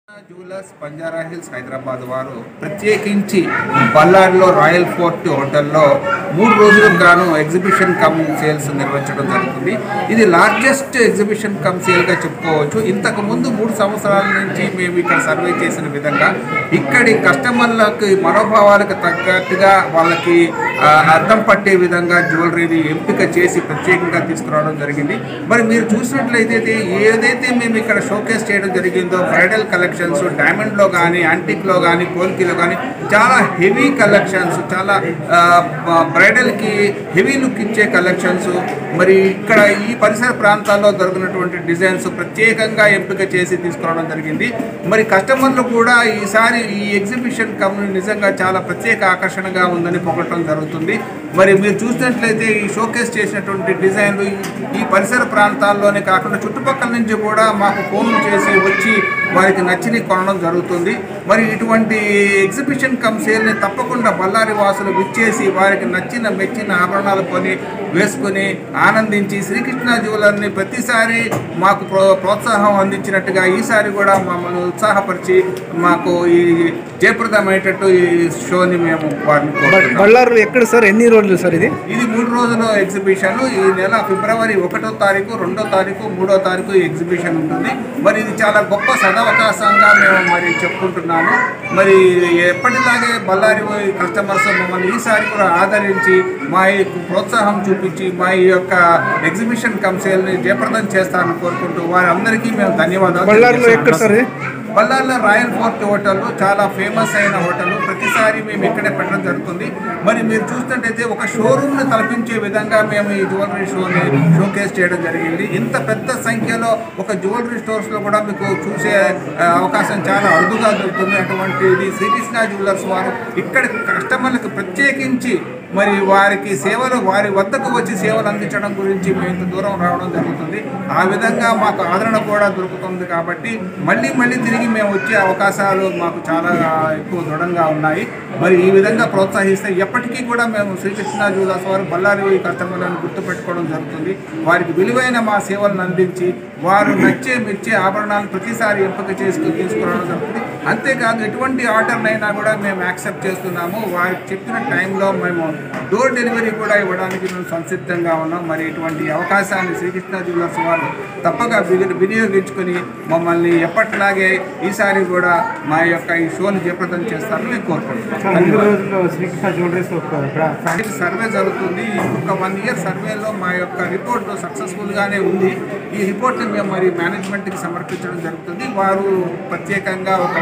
Jewellers Banjara hills Hyderabad వారు ప్రత్యేకించి బళ్ళారిలో royal fort హోటల్లో 3 రోజులకు గాను ఎగ్జిబిషన్ కమ్ సేల్స్ నిర్వహించడం జరుగుతుంది. ఇది లార్జెస్ట్ ఎగ్జిబిషన్ కమ్ సేల్గా చెప్పుకోవచ్చు. ఇంతకు ముందు 3 సంవత్సరాల నుంచి మేము ఇక్కడ సర్వే చేసిన విధంగా ఇక్కడి కస్టమర్లకు మనోభావాలకు తగ్గట్టుగా వాళ్ళకి అర్థం పట్టే విధంగా జ్యువెలరీని ఎంపిక చేసి ప్రత్యేకంగా తీసుకురావడం జరిగింది. మరి మీరు చూసినట్లయితే ఏదైతే మేము ఇక్కడ షోకేస్ చేయడం జరిగిందో బ్రైడల్ కలెక్షన్స్ డైమండ్లో కానీ యాంటిక్లో కానీ పోల్కీలో కానీ చాలా హెవీ కలెక్షన్స్, చాలా బ్రైడల్కి హెవీ లుక్ ఇచ్చే కలెక్షన్స్, మరి ఇక్కడ ఈ పరిసర ప్రాంతాల్లో దొరికినటువంటి డిజైన్స్ ప్రత్యేకంగా ఎంపిక చేసి తీసుకురావడం జరిగింది. మరి కస్టమర్లు కూడా ఈసారి ఈ ఎగ్జిబిషన్ కంపెనీ నిజంగా చాలా ప్రత్యేక ఆకర్షణగా ఉందని పొగడటం జరుగుతుంది. మరి మీరు చూసినట్లయితే ఈ షోకేస్ చేసినటువంటి డిజైన్లు ఈ పరిసర ప్రాంతాల్లోనే కాకుండా చుట్టుపక్కల నుంచి కూడా మాకు ఫోన్లు చేసి వచ్చి వారికి నచ్చినవి కొనడం జరుగుతుంది. మరి ఇటువంటి ఎగ్జిబిషన్ కమ్ సేల్ని తప్పకుండా బళ్ళారి వాసులు విచ్చేసి వారికి నచ్చిన మెచ్చిన ఆభరణాలు కొని వేసుకుని ఆనందించి శ్రీకృష్ణ జ్యువెలర్ని ప్రతిసారి మాకు ప్రోత్సాహం అందించినట్టుగా ఈసారి కూడా మమ్మల్ని ఉత్సాహపరిచి మాకు ఈ జయప్రదమయ్యేటట్టు ఈ షోని మేము వారిని బళ్ళారులో ఎక్కడ సార్, ఎన్ని రోజులు సార్? ఇది 3 రోజుల ఎగ్జిబిషన్. ఈ నెల ఫిబ్రవరి 1వ తారీఖు, 2వ తారీఖు, 3వ తారీఖు ఈ ఎగ్జిబిషన్ ఉంటుంది. మరి ఇది చాలా గొప్ప సదవకాశంగా మేము మరి చెప్పుకుంటున్నాము. మరి ఎప్పటిలాగే బళ్ళారి కస్టమర్స్ మమ్మల్ని ఈసారి కూడా ఆదరించి మా ప్రోత్సాహం చూపించి మా ఈ యొక్క ఎగ్జిబిషన్ కమ్ సేల్ని జయప్రదం చేస్తారని కోరుకుంటూ వారందరికీ మేము ధన్యవాదాలు. బళ్ళారిలో రాయల్ ఫోర్ట్ హోటల్ చాలా ఫేమస్ అయిన హోటల్. ప్రతిసారి మేము ఇక్కడే పెట్టడం జరుగుతుంది. మరి మీరు చూసినట్టయితే ఒక షోరూమ్ని తలపించే విధంగా మేము ఈ జ్యువెలరీ షోని షోకేస్ చేయడం జరిగింది. ఇంత పెద్ద సంఖ్యలో ఒక జ్యువెలరీ స్టోర్స్లో కూడా మీకు చూసే అవకాశం చాలా అరుదుగా దొరుకుతుంది. అటువంటిది శ్రీకృష్ణ జ్యువెలర్స్ వారు ఇక్కడ కస్టమర్లకు ప్రత్యేకించి మరి వారికి సేవలు వారి వద్దకు వచ్చి సేవలు అందించడం గురించి మేము ఇంత దూరం రావడం జరుగుతుంది. ఆ విధంగా మాకు ఆదరణ కూడా దొరుకుతుంది. కాబట్టి మళ్ళీ తిరిగి మేము వచ్చే అవకాశాలు మాకు చాలా ఎక్కువ దృఢంగా ఉన్నాయి. మరి ఈ విధంగా ప్రోత్సహిస్తే ఎప్పటికీ కూడా మేము శ్రీకృష్ణ జ్యువెలర్స్ వారు బళ్ళారి కస్టమర్లను గుర్తుపెట్టుకోవడం జరుగుతుంది. వారికి విలువైన మా సేవలను అందించి వారు మెచ్చే ఆభరణాలు ప్రతిసారి ఎంపిక చేసుకుని తీసుకురావడం జరుగుతుంది. అంతేకాదు ఎటువంటి ఆర్డర్నైనా కూడా మేము యాక్సెప్ట్ చేస్తున్నాము. వారికి చెప్పిన టైంలో మేము డోర్ డెలివరీ కూడా ఇవ్వడానికి మేము సంసిద్ధంగా ఉన్నాం. మరి ఇటువంటి అవకాశాన్ని శ్రీకృష్ణ జ్యువెలర్స్ వారు తప్పక వినియోగించుకొని మమ్మల్ని ఎప్పటిలాగే ఈసారి కూడా మా యొక్క ఈ షోని జయప్రదం చేస్తారని మేము కోరుకుంటున్నాం. సర్వే జరుగుతుంది. ఒక 1 ఇయర్ సర్వేలో మా యొక్క రిపోర్ట్ సక్సెస్ఫుల్గానే ఉంది. ఈ రిపోర్ట్ని మేము మరి మేనేజ్మెంట్కి సమర్పించడం జరుగుతుంది. వారు ప్రత్యేకంగా ఒక